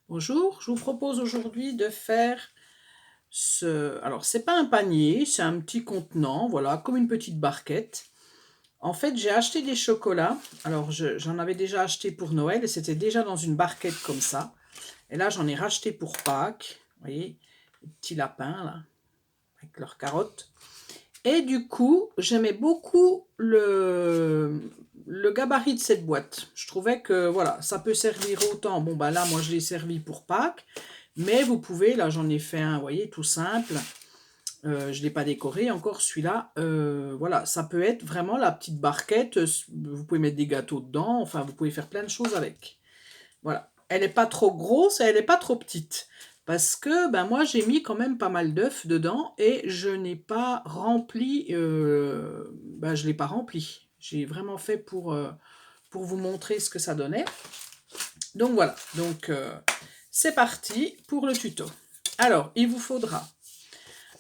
Bonjour, je vous propose aujourd'hui de faire alors c'est pas un panier, c'est un petit contenant, voilà, comme une petite barquette. En fait, j'ai acheté des chocolats. Alors j'en avais déjà acheté pour Noël et c'était déjà dans une barquette comme ça. Et là, j'en ai racheté pour Pâques. Vous voyez, les petits lapins là, avec leurs carottes. Et du coup, j'aimais beaucoup le gabarit de cette boîte. Je trouvais que voilà, ça peut servir autant. Bon, bah là, moi, je l'ai servi pour Pâques. Mais vous pouvez, là, j'en ai fait un, vous voyez, tout simple. Je ne l'ai pas décoré encore, celui-là. Voilà, ça peut être vraiment la petite barquette. Vous pouvez mettre des gâteaux dedans. Enfin, vous pouvez faire plein de choses avec. Voilà. Elle n'est pas trop grosse et elle n'est pas trop petite. Parce que ben moi, j'ai mis quand même pas mal d'œufs dedans et je n'ai pas rempli. Ben, je ne l'ai pas rempli. J'ai vraiment fait pour vous montrer ce que ça donnait. Donc voilà. Donc c'est parti pour le tuto. Alors, il vous faudra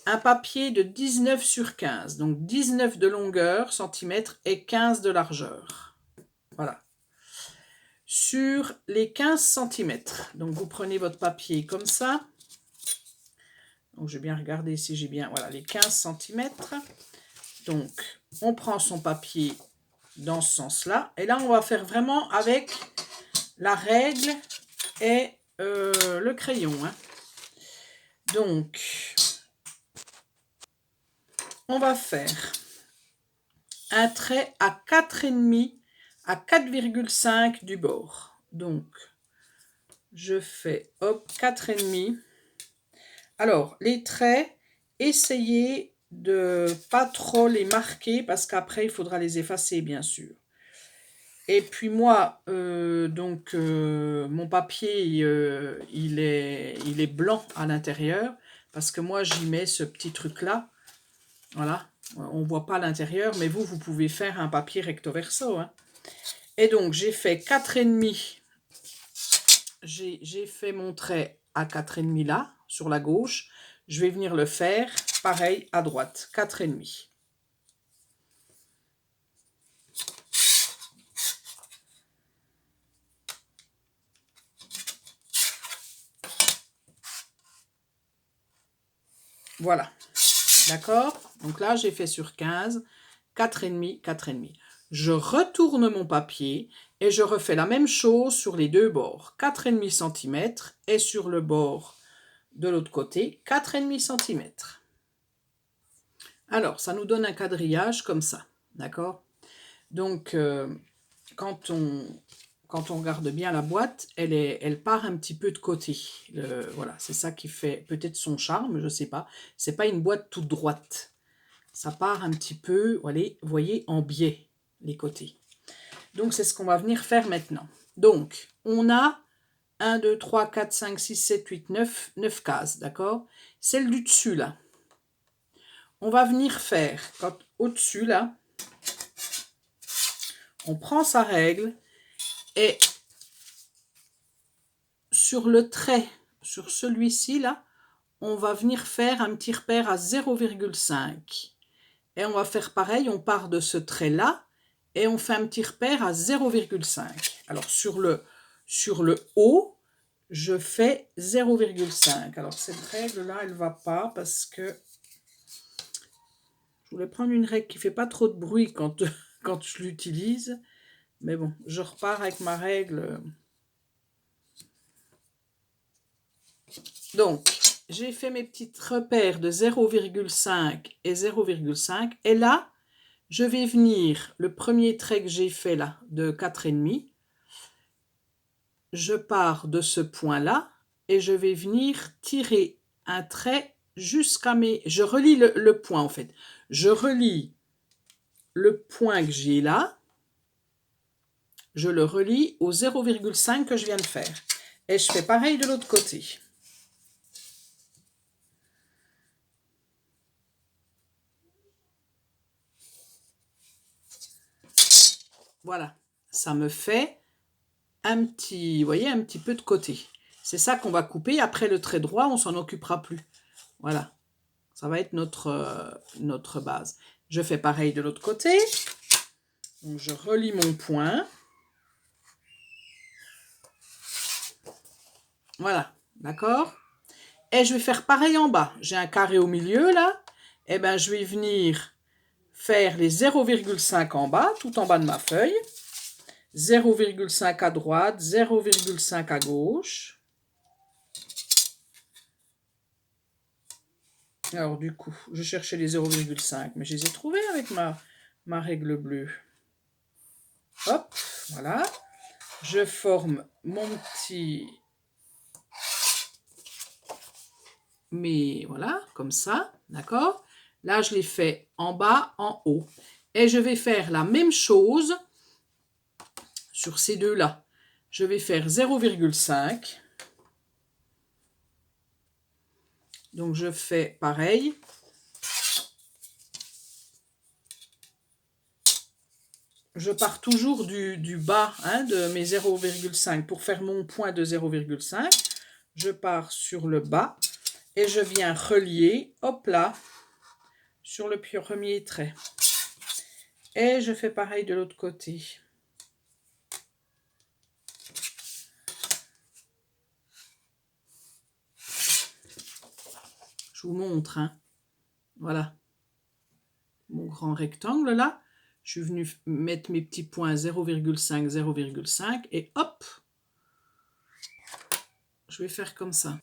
un papier de 19 sur 15. Donc 19 de longueur, centimètres, et 15 de largeur. Voilà. Sur les 15 centimètres. Donc vous prenez votre papier comme ça. Donc je vais bien regarder si j'ai bien, voilà, les 15 centimètres. Donc on prend son papier dans ce sens-là. Et là on va faire vraiment avec la règle et le crayon. Hein. Donc on va faire un trait à 4,5 à 4,5 du bord. Donc je fais hop 4,5. Alors, les traits, essayez de pas trop les marquer parce qu'après, il faudra les effacer, bien sûr. Et puis moi, mon papier, il est blanc à l'intérieur parce que moi, j'y mets ce petit truc-là. Voilà, on ne voit pas l'intérieur, mais vous pouvez faire un papier recto verso. Hein. Et donc, j'ai fait 4,5. J'ai fait mon trait à 4,5 là, sur la gauche. Je vais venir le faire, pareil, à droite, 4,5. Voilà, d'accord? Donc là, j'ai fait sur 15, 4,5, 4,5. Je retourne mon papier et je refais la même chose sur les deux bords. 4,5 cm et sur le bord de l'autre côté, 4,5 cm. Alors, ça nous donne un quadrillage comme ça, d'accord? Donc, quand on regarde bien la boîte, elle part un petit peu de côté. Voilà, c'est ça qui fait peut-être son charme, je ne sais pas. C'est pas une boîte toute droite. Ça part un petit peu, vous voyez, en biais, les côtés. Donc, c'est ce qu'on va venir faire maintenant. Donc, on a 1, 2, 3, 4, 5, 6, 7, 8, 9 cases, d'accord? Celle du dessus, là. On va venir faire, au-dessus, là, on prend sa règle et sur le trait, sur celui-ci, là, on va venir faire un petit repère à 0,5. Et on va faire pareil, on part de ce trait-là et on fait un petit repère à 0,5. Alors sur le haut, je fais 0,5. Alors cette règle-là, elle ne va pas parce que je voulais prendre une règle qui ne fait pas trop de bruit quand je l'utilise. Mais bon, je repars avec ma règle. Donc, j'ai fait mes petits repères de 0,5 et 0,5. Et là, je vais venir, le premier trait que j'ai fait là, de 4,5, je pars de ce point-là et je vais venir tirer un trait jusqu'à mes... Je relie le point en fait. Je relie le point que j'ai là, je le relie au 0,5 que je viens de faire. Et je fais pareil de l'autre côté. Voilà, ça me fait un petit, vous voyez, un petit peu de côté. C'est ça qu'on va couper. Après le trait droit, on s'en occupera plus. Voilà, ça va être notre base. Je fais pareil de l'autre côté. Donc je relie mon point. Voilà, d'accord? Et je vais faire pareil en bas. J'ai un carré au milieu là. Et ben je vais venir faire les 0,5 en bas, tout en bas de ma feuille. 0,5 à droite, 0,5 à gauche. Alors du coup, je cherchais les 0,5, mais je les ai trouvés avec ma règle bleue. Hop, voilà. Je forme mon petit... Mais voilà, comme ça, d'accord? Là, je l'ai fait en bas, en haut. Et je vais faire la même chose sur ces deux-là. Je vais faire 0,5. Donc, je fais pareil. Je pars toujours du bas hein, de mes 0,5 pour faire mon point de 0,5. Je pars sur le bas et je viens relier, hop là, sur le premier trait. Et je fais pareil de l'autre côté. Je vous montre, hein. Voilà. Mon grand rectangle là. Je suis venue mettre mes petits points 0,5, 0,5 et hop, je vais faire comme ça.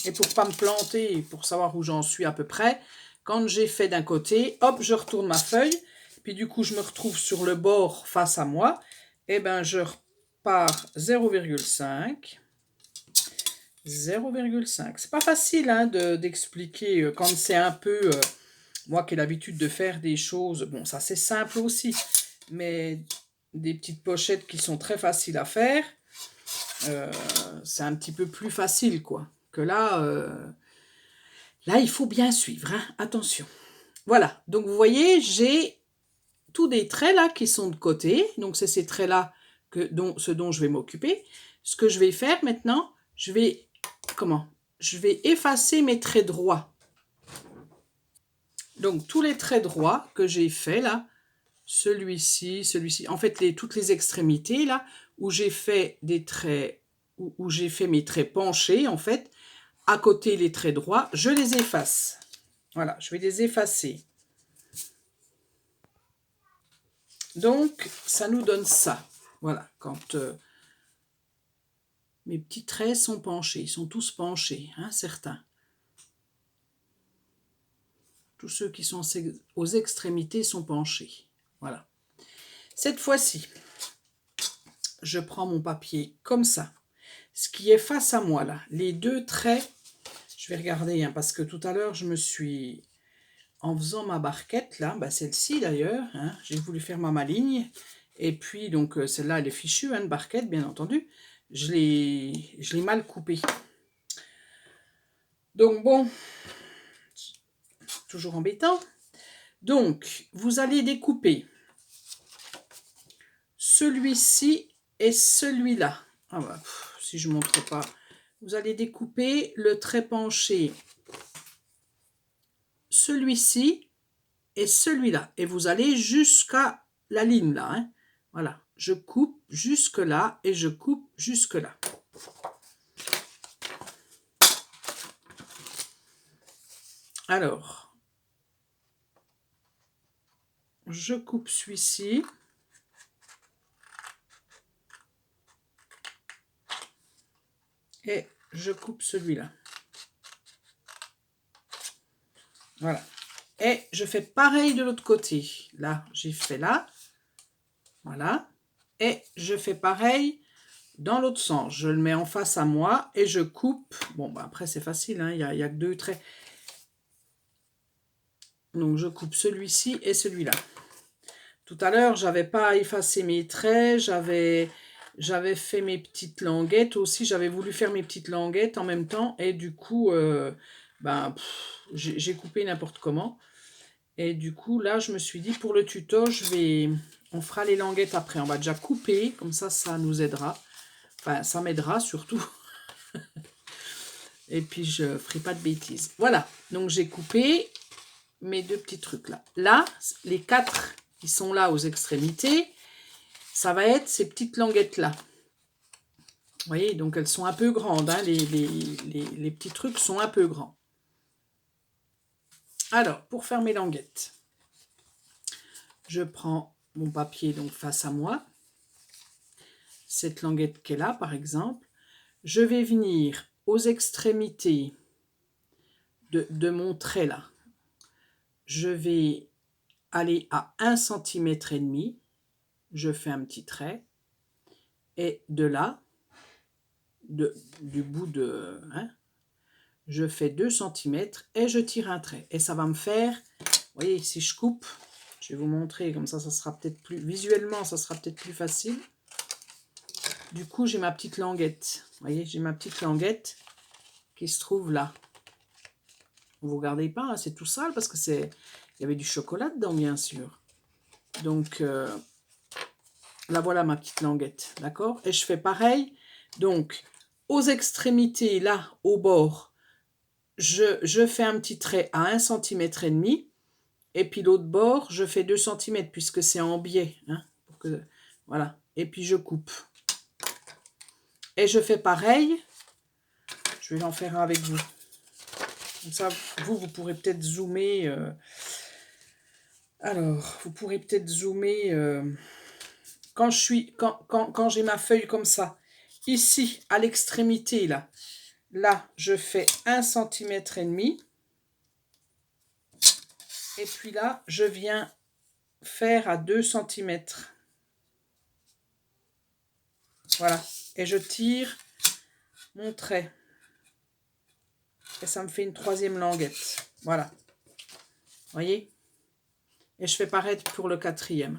Et pour pas me planter, pour savoir où j'en suis à peu près, quand j'ai fait d'un côté, hop, je retourne ma feuille. Puis du coup, je me retrouve sur le bord face à moi. Et ben, je repars 0,5. 0,5. C'est pas facile hein, d'expliquer quand c'est un peu... moi qui ai l'habitude de faire des choses... Bon, ça c'est simple aussi. Mais des petites pochettes qui sont très faciles à faire, c'est un petit peu plus facile, quoi. Que là, là, il faut bien suivre, hein. Attention. Voilà, donc vous voyez, j'ai tous des traits là qui sont de côté. Donc c'est ces traits-là ce dont je vais m'occuper. Ce que je vais faire maintenant, je vais... Comment? Je vais effacer mes traits droits. Donc tous les traits droits que j'ai fait là, celui-ci, celui-ci, en fait toutes les extrémités là, où j'ai fait des traits, où j'ai fait mes traits penchés en fait, à côté les traits droits, je les efface. Voilà, je vais les effacer. Donc, ça nous donne ça. Voilà, quand mes petits traits sont penchés, ils sont tous penchés, hein, certains. Tous ceux qui sont aux extrémités sont penchés. Voilà. Cette fois-ci, je prends mon papier comme ça. Ce qui est face à moi là, les deux traits, je vais regarder, hein, parce que tout à l'heure, je me suis... En faisant ma barquette, là, bah celle-ci d'ailleurs, hein, j'ai voulu faire ma maligne. Et puis, donc, celle-là, elle est fichue, hein, de barquette, bien entendu. Je l'ai mal coupée. Donc, bon, toujours embêtant. Donc, vous allez découper celui-ci et celui-là. Ah bah, si je ne montre pas. Vous allez découper le trait penché, celui-ci et celui-là. Et vous allez jusqu'à la ligne là. Hein. Voilà, je coupe jusque là et je coupe jusque là. Alors, je coupe celui-ci. Et je coupe celui-là. Voilà. Et je fais pareil de l'autre côté. Là, j'ai fait là. Voilà. Et je fais pareil dans l'autre sens. Je le mets en face à moi et je coupe. Bon, bah après, c'est facile. Hein, il y a que deux traits. Donc, je coupe celui-ci et celui-là. Tout à l'heure, j'avais pas effacé mes traits. J'avais fait mes petites languettes aussi. J'avais voulu faire mes petites languettes en même temps. Et du coup, j'ai coupé n'importe comment. Et du coup, là, je me suis dit, pour le tuto, on fera les languettes après. On va déjà couper, comme ça nous aidera. Enfin, ça m'aidera surtout. Et puis, je ne ferai pas de bêtises. Voilà, donc j'ai coupé mes deux petits trucs là. Là, les 4 qui sont là aux extrémités, ça va être ces petites languettes là. Vous voyez, donc elles sont un peu grandes, hein, les petits trucs sont un peu grands. Alors, pour faire mes languettes, je prends mon papier donc face à moi, cette languette qui est là par exemple, je vais venir aux extrémités de mon trait là, je vais aller à 1,5 cm, je fais un petit trait, et de là, du bout de... Hein, je fais 2 cm et je tire un trait. Et ça va me faire, vous voyez, si je coupe, je vais vous montrer, comme ça sera peut-être plus, visuellement, ça sera peut-être plus facile. Du coup, j'ai ma petite languette. Vous voyez, j'ai ma petite languette qui se trouve là. Vous ne regardez pas, hein, c'est tout sale parce que il y avait du chocolat dedans, bien sûr. Donc, là, voilà ma petite languette, d'accord? Et je fais pareil. Donc, aux extrémités, là, au bord, je fais un petit trait à 1,5 cm. Et puis l'autre bord, je fais 2 cm puisque c'est en biais. Hein, pour que, voilà. Et puis je coupe. Et je fais pareil. Je vais en faire un avec vous. Comme ça, vous pourrez peut-être zoomer. Alors, vous pourrez peut-être zoomer quand j'ai ma feuille comme ça. Ici, à l'extrémité, là, je fais 1,5 cm. Et puis là, je viens faire à 2 cm. Voilà. Et je tire mon trait. Et ça me fait une 3e languette. Voilà. Voyez? Et je fais pareil pour le 4e.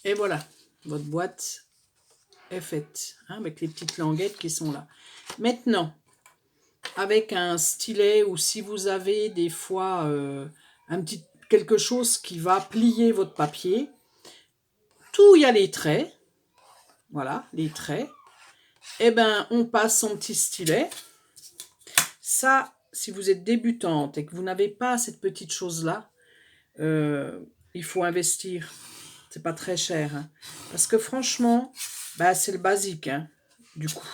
Et voilà. Votre boîte est faite. Hein, avec les petites languettes qui sont là. Maintenant, avec un stylet ou si vous avez des fois quelque chose qui va plier votre papier, tout il y a les traits. Voilà, les traits. Et ben, on passe son petit stylet. Ça, si vous êtes débutante et que vous n'avez pas cette petite chose-là, il faut investir. C'est pas très cher. Hein. Parce que franchement, bah, c'est le basique, hein, du coup.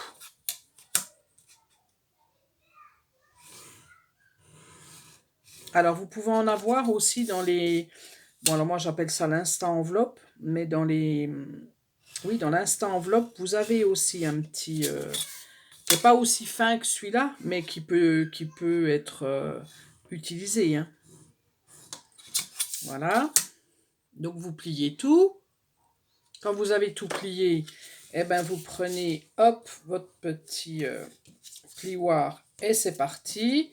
Alors, vous pouvez en avoir aussi dans les... Bon, alors moi, j'appelle ça l'instant enveloppe. Mais dans les... Oui, dans l'instant enveloppe, vous avez aussi un petit... qui n'est pas aussi fin que celui-là, mais qui peut être utilisé. Hein. Voilà. Donc, vous pliez tout. Quand vous avez tout plié, eh ben, vous prenez, hop, votre petit plioir et c'est parti.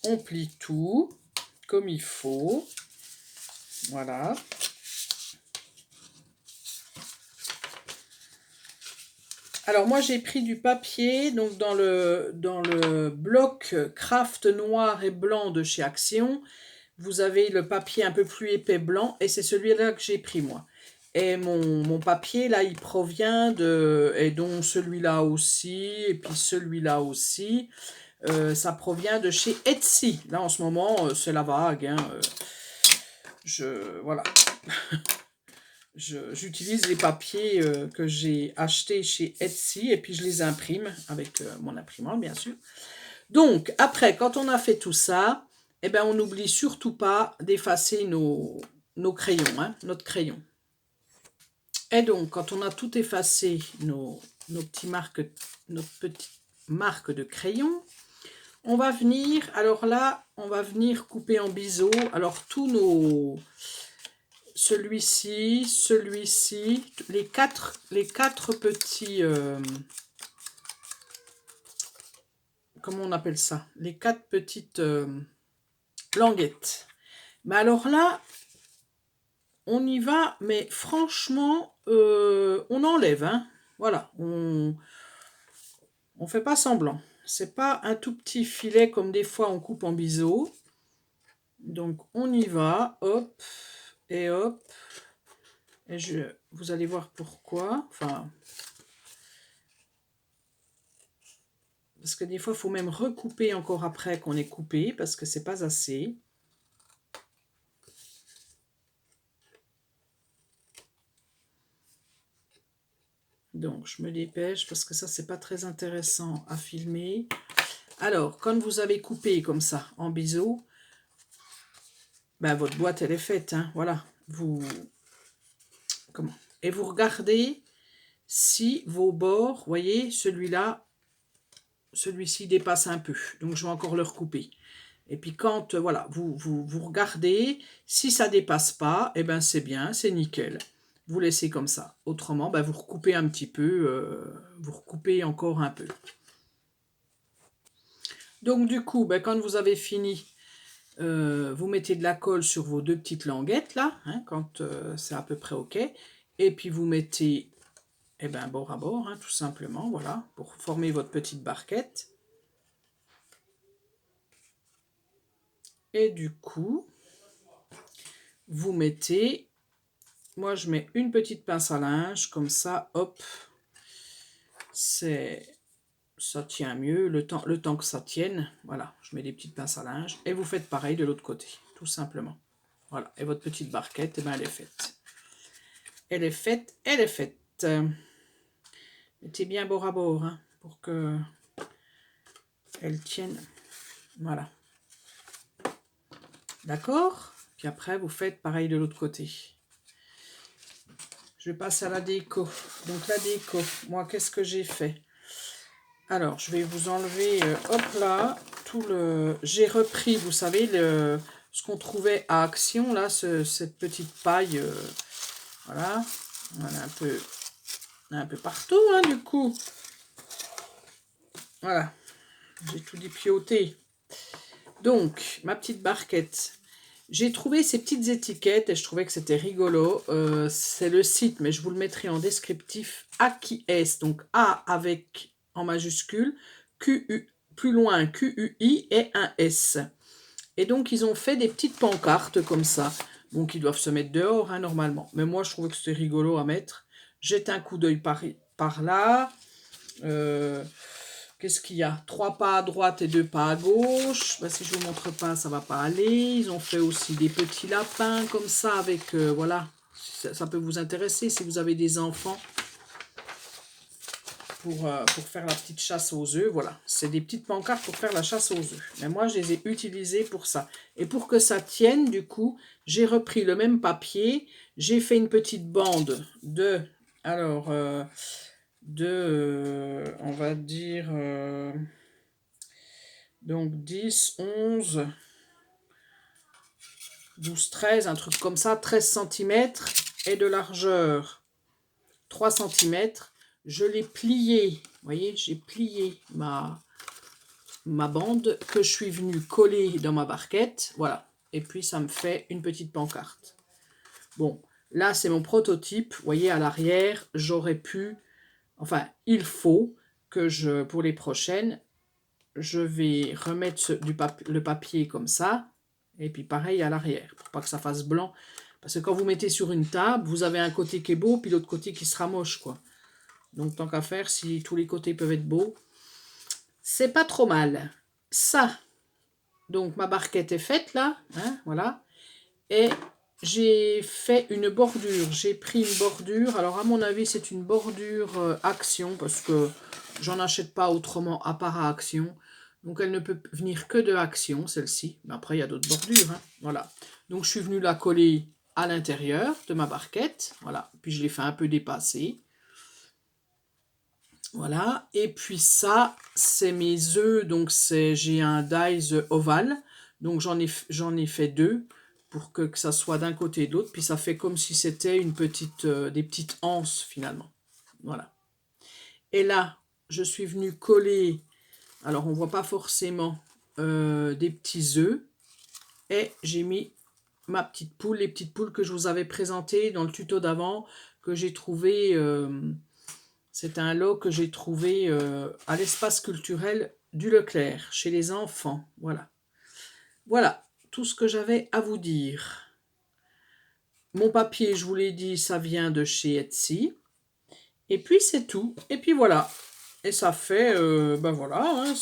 On plie tout comme il faut. Voilà. Alors, moi, j'ai pris du papier, donc dans le bloc craft noir et blanc de chez Action, vous avez le papier un peu plus épais blanc et c'est celui-là que j'ai pris, moi. Et mon papier, là, il provient de... Et donc celui-là aussi, et puis celui-là aussi. Ça provient de chez Etsy. Là, en ce moment, c'est la vague. Hein. Voilà. J'utilise les papiers que j'ai achetés chez Etsy et puis je les imprime avec mon imprimante, bien sûr. Donc, après, quand on a fait tout ça, eh ben, on n'oublie surtout pas d'effacer nos crayons, hein, notre crayon. Et donc, quand on a tout effacé, notre petite marque de crayon, on va venir, alors là, on va venir couper en biseau. Alors, celui-ci, les quatre petits, comment on appelle ça? Les 4 petites languettes. Mais alors là, on y va, mais franchement, on enlève, hein. Voilà, on fait pas semblant. C'est pas un tout petit filet comme des fois on coupe en biseau. Donc on y va, hop, et hop. Et vous allez voir pourquoi. Enfin, parce que des fois, il faut même recouper encore après qu'on ait coupé, parce que c'est pas assez. Donc, Donc, je me dépêche parce que ça, c'est pas très intéressant à filmer. Alors, quand vous avez coupé comme ça, en biseau, ben, votre boîte, elle est faite. Hein, voilà. Comment? Et vous regardez si vos bords, voyez, celui-là, celui-ci dépasse un peu. Donc, je vais encore le recouper. Et puis, quand, voilà, vous regardez, si ça dépasse pas, eh ben, c'est bien, c'est nickel. Vous laissez comme ça. Autrement, ben, vous recoupez un petit peu, vous recoupez encore un peu. Donc, du coup, ben, quand vous avez fini, vous mettez de la colle sur vos deux petites languettes, là, hein, quand c'est à peu près OK. Et puis, vous mettez, eh ben, bord à bord, hein, tout simplement, voilà, pour former votre petite barquette. Et du coup, vous mettez... Moi, je mets une petite pince à linge, comme ça, hop, ça tient mieux, le temps que ça tienne. Voilà, je mets des petites pinces à linge. Et vous faites pareil de l'autre côté, tout simplement. Voilà, et votre petite barquette, eh ben, elle est faite. Elle est faite, elle est faite. Mettez bien bord à bord, hein, pour que elle tienne. Voilà. D'accord? Puis après, vous faites pareil de l'autre côté. Je passe à la déco. Donc la déco, moi, qu'est-ce que j'ai fait? Alors, je vais vous enlever, hop là, tout le... J'ai repris, vous savez, ce qu'on trouvait à Action, là, cette petite paille, voilà. On en a un peu partout, hein, du coup. Voilà. J'ai tout dépioté. Donc, ma petite barquette. J'ai trouvé ces petites étiquettes et je trouvais que c'était rigolo. C'est le site, mais je vous le mettrai en descriptif. AQS, donc A avec en majuscule, QU, plus loin QUI et un S. Et donc, ils ont fait des petites pancartes comme ça. Donc, ils doivent se mettre dehors, hein, normalement. Mais moi, je trouvais que c'était rigolo à mettre. Jette un coup d'œil par là. Qu'est-ce qu'il y a? 3 pas à droite et 2 pas à gauche. Ben, si je ne vous montre pas, ça ne va pas aller. Ils ont fait aussi des petits lapins comme ça avec... voilà, ça peut vous intéresser si vous avez des enfants. Pour faire la petite chasse aux œufs. Voilà, c'est des petites pancartes pour faire la chasse aux œufs. Mais moi, je les ai utilisées pour ça. Et pour que ça tienne, du coup, j'ai repris le même papier. J'ai fait une petite bande de... Alors... on va dire, donc 10, 11, 12, 13, un truc comme ça, 13 cm et de largeur 3 cm. Je l'ai plié, vous voyez, j'ai plié ma bande que je suis venue coller dans ma barquette, voilà. Et puis ça me fait une petite pancarte. Bon, là c'est mon prototype, vous voyez à l'arrière, j'aurais pu... Enfin, il faut que pour les prochaines, je vais remettre le papier comme ça, et puis pareil à l'arrière, pour pas que ça fasse blanc. Parce que quand vous mettez sur une table, vous avez un côté qui est beau, puis l'autre côté qui sera moche, quoi. Donc, tant qu'à faire, si tous les côtés peuvent être beaux, c'est pas trop mal. Ça, donc ma barquette est faite, là, hein, voilà. Et j'ai fait une bordure, j'ai pris une bordure, alors à mon avis c'est une bordure Action, parce que j'en achète pas autrement à part à Action, donc elle ne peut venir que de Action, celle-ci, mais après il y a d'autres bordures, hein. Voilà. Donc je suis venue la coller à l'intérieur de ma barquette, voilà, puis je l'ai fait un peu dépasser, voilà, et puis ça, c'est mes œufs, donc j'ai un dies ovale, donc j'en ai fait 2, pour que ça soit d'un côté et de l'autre, puis ça fait comme si c'était des petites anses finalement. Voilà. Et là, je suis venue coller, alors on ne voit pas forcément des petits œufs, et j'ai mis ma petite poule, les petites poules que je vous avais présentées dans le tuto d'avant, que j'ai trouvé, c'est un lot que j'ai trouvé à l'espace culturel du Leclerc, chez les enfants. Voilà. Voilà tout ce que j'avais à vous dire. Mon papier, je vous l'ai dit, ça vient de chez Etsy. Et puis c'est tout. Et puis voilà. Et ça fait, ben voilà, hein,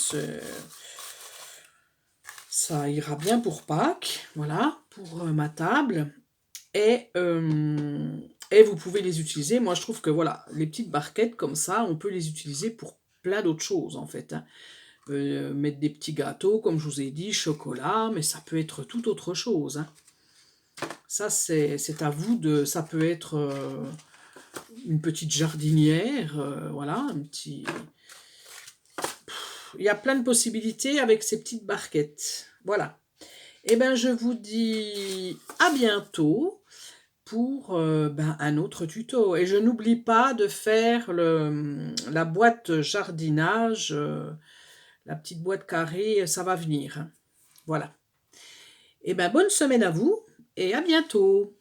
ça ira bien pour Pâques. Voilà, pour ma table. Et et vous pouvez les utiliser. Moi, je trouve que voilà, les petites barquettes comme ça, on peut les utiliser pour plein d'autres choses en fait, hein. Mettre des petits gâteaux, comme je vous ai dit, chocolat, mais ça peut être tout autre chose, hein. Ça, c'est à vous de ça peut être, une petite jardinière, voilà, un petit il y a plein de possibilités avec ces petites barquettes. Voilà. Et ben, je vous dis à bientôt pour, ben, un autre tuto et je n'oublie pas de faire la boîte jardinage, la petite boîte carrée, ça va venir, hein. Voilà. Et ben, bonne semaine à vous et à bientôt.